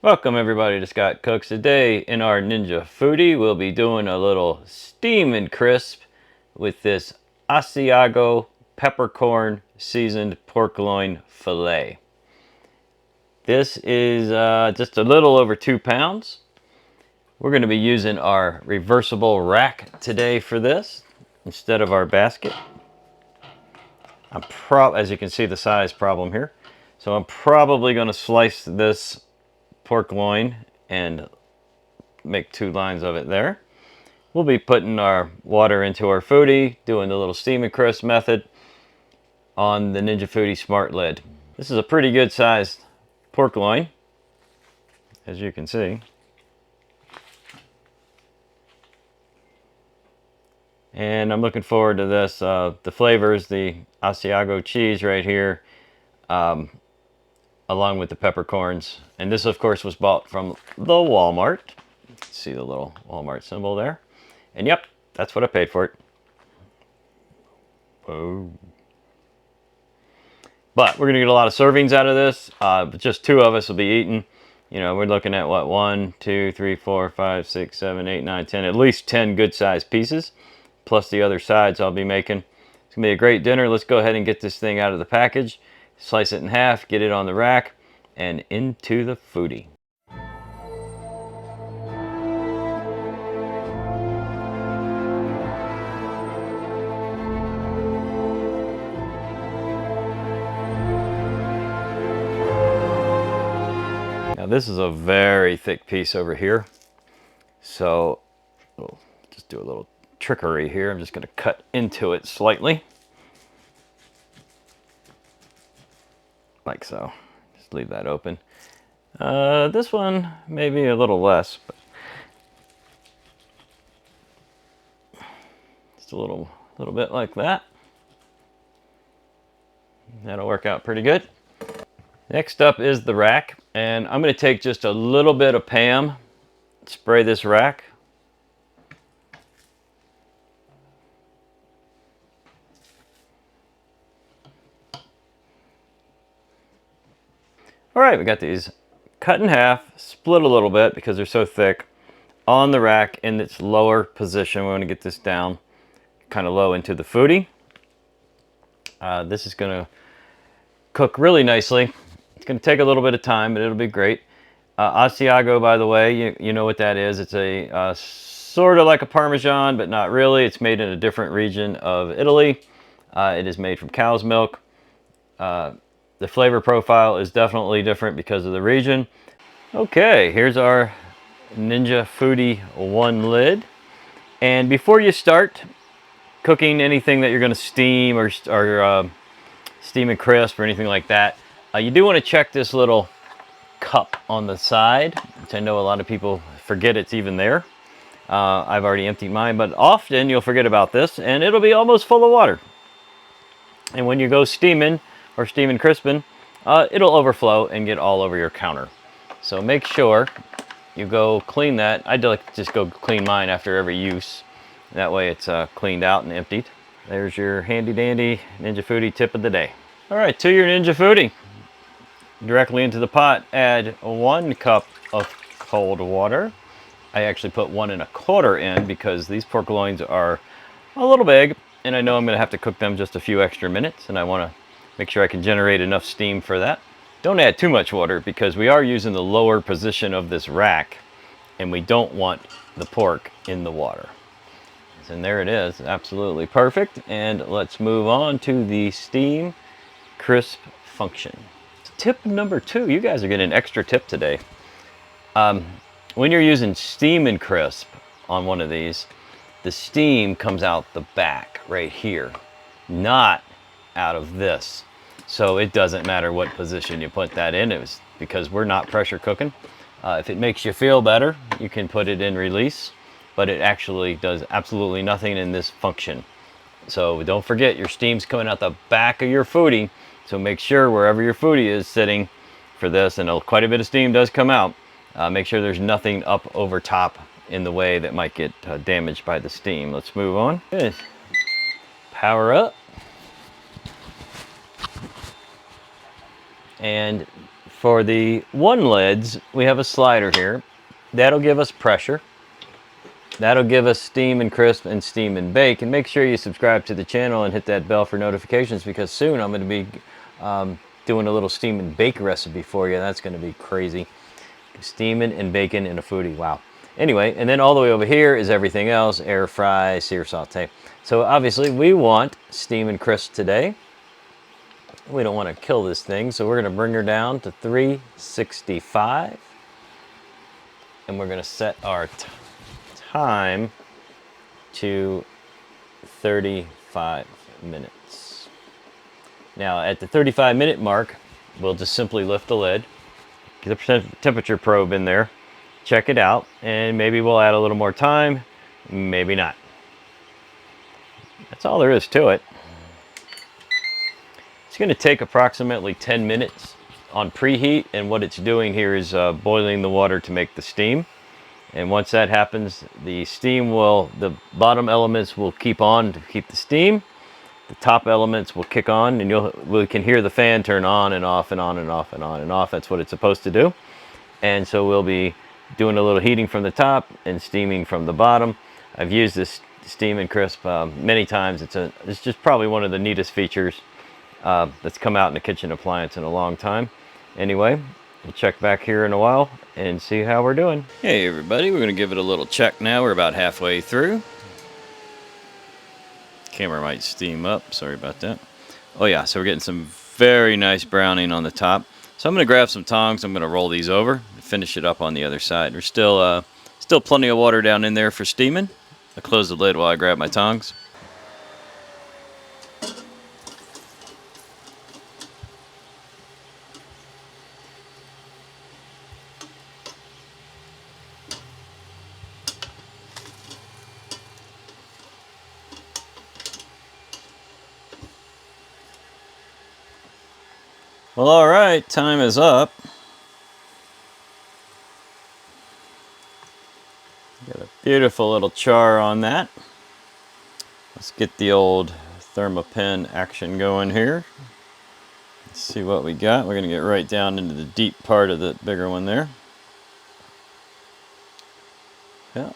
Welcome everybody to Scott Cooks. Today in our Ninja Foodi, we'll be doing a little steam and crisp with this Asiago Peppercorn seasoned pork loin filet. This is just a little over 2 pounds. We're going to be using our reversible rack today for this instead of our basket. As you can see, the size problem here. So I'm probably going to slice this pork loin and make 2 lines of it there. We'll be putting our water into our Foodi, doing the little steam and crisp method on the Ninja Foodi Smartlid. This is a pretty good sized pork loin, as you can see. And I'm looking forward to this. The flavors, the Asiago cheese right here, along with the peppercorns. And this, of course, was bought from the Walmart. See the little Walmart symbol there. And yep, that's what I paid for it. Oh. But we're going to get a lot of servings out of this. Just 2 of us will be eating. You know, we're looking at what, 1, 2, 3, 4, 5, 6, 7, 8, 9, 10, at least 10 good sized pieces, plus the other sides I'll be making. It's going to be a great dinner. Let's go ahead and get this thing out of the package. Slice it in half, get it on the rack, and into the Foodi. Now this is a very thick piece over here, so we'll just do a little trickery here. I'm just going to cut into it slightly. Like so. Just leave that open. This one maybe a little less, but just a little bit like that. That'll work out pretty good. Next up is the rack, and I'm going to take just a little bit of Pam, spray this rack. All right, we got these cut in half, split a little bit because they're so thick, on the rack in its lower position. We want to get this down kind of low into the Foodi. This is going to cook really nicely. It's going to take a little bit of time, but it'll be great. Asiago, by the way, you know what that is. It's a sort of like a Parmesan, but not really. It's made in a different region of Italy. It is made from cow's milk. The flavor profile is definitely different because of the region. Okay, here's our Ninja Foodi 1 lid. And before you start cooking anything that you're going to steam or steam and crisp or anything like that, you do want to check this little cup on the side, which I know a lot of people forget it's even there. I've already emptied mine, but often you'll forget about this and it'll be almost full of water. And when you go steaming or steaming crisping, it'll overflow and get all over your counter. So make sure you go clean that. I'd like to just go clean mine after every use. That way it's cleaned out and emptied. There's your handy dandy Ninja Foodi tip of the day. All right, to your Ninja Foodi. Directly into the pot, add 1 cup of cold water. I actually put 1 1/4 in because these pork loins are a little big, and I know I'm going to have to cook them just a few extra minutes, and I want to make sure I can generate enough steam for that. Don't add too much water because we are using the lower position of this rack, and we don't want the pork in the water. And there it is, absolutely perfect. And let's move on to the steam crisp function. Tip number 2, you guys are getting an extra tip today. When you're using steam and crisp on one of these, the steam comes out the back right here, not out of this. So it doesn't matter what position you put that in. It was because we're not pressure cooking. If it makes you feel better, you can put it in release, but it actually does absolutely nothing in this function. So don't forget, your steam's coming out the back of your Foodi. So make sure wherever your Foodi is sitting for this, and quite a bit of steam does come out, make sure there's nothing up over top in the way that might get damaged by the steam. Let's move on. Good. Power up. And For the one lids, we have a slider here. That'll give us pressure. That'll give us steam and crisp and steam and bake. And make sure you subscribe to the channel and hit that bell for notifications, because soon I'm going to be doing a little steam and bake recipe for you. That's going to be crazy. Steaming and baking in a Foodi. Wow. Anyway, and then all the way over here is everything else. Air fry, sear, saute. So obviously we want steam and crisp today. We don't want to kill this thing, so we're going to bring her down to 365. And we're going to set our time to 35 minutes. Now at the 35-minute mark, we'll just simply lift the lid, get the temperature probe in there, check it out, and maybe we'll add a little more time, maybe not. That's all there is to it. It's going to take approximately 10 minutes on preheat, and what it's doing here is boiling the water to make the steam. And once that happens, the bottom elements will keep on to keep the steam. The top elements will kick on, and we can hear the fan turn on and off and on and off and on and off. That's what it's supposed to do. And so we'll be doing a little heating from the top and steaming from the bottom. I've used this steam and crisp many times. It's just probably one of the neatest features that's come out in a kitchen appliance in a long time. Anyway, we'll check back here in a while and see how we're doing. Hey everybody, we're going to give it a little check now. We're about halfway through. Camera might steam up, sorry about that. Oh yeah, so we're getting some very nice browning on the top. So I'm going to grab some tongs, I'm going to roll these over and finish it up on the other side. There's still plenty of water down in there for steaming. I'll close the lid while I grab my tongs. Well, all right, time is up. Got a beautiful little char on that. Let's get the old thermopen action going here. Let's see what we got. We're going to get right down into the deep part of the bigger one there. Yeah,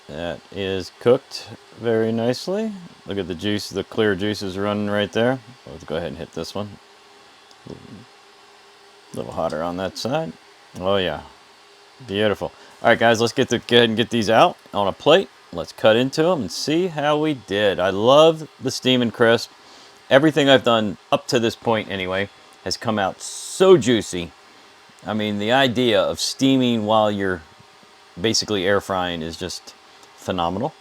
that is cooked very nicely. Look at the juice, the clear juices running right there. Let's go ahead and hit this one. A little hotter on that side. Oh yeah, beautiful. All right guys, let's go ahead and get these out on a plate. Let's cut into them and see how we did. I love the steam and crisp. Everything I've done up to this point anyway has come out so juicy. I mean, the idea of steaming while you're basically air frying is just phenomenal.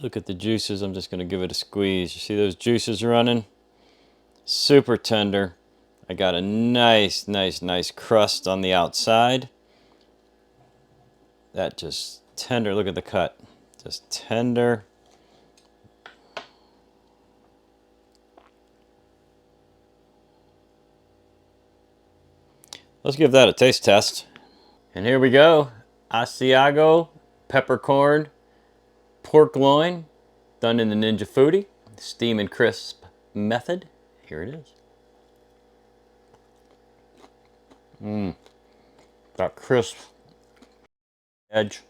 Look at the juices. I'm just going to give it a squeeze. You see those juices running? Super tender. I got a nice crust on the outside. That just tender. Look at the cut. Just tender. Let's give that a taste test. And here we go. Asiago Peppercorn pork loin, done in the Ninja Foodi steam and crisp method. Here it is. That crisp edge.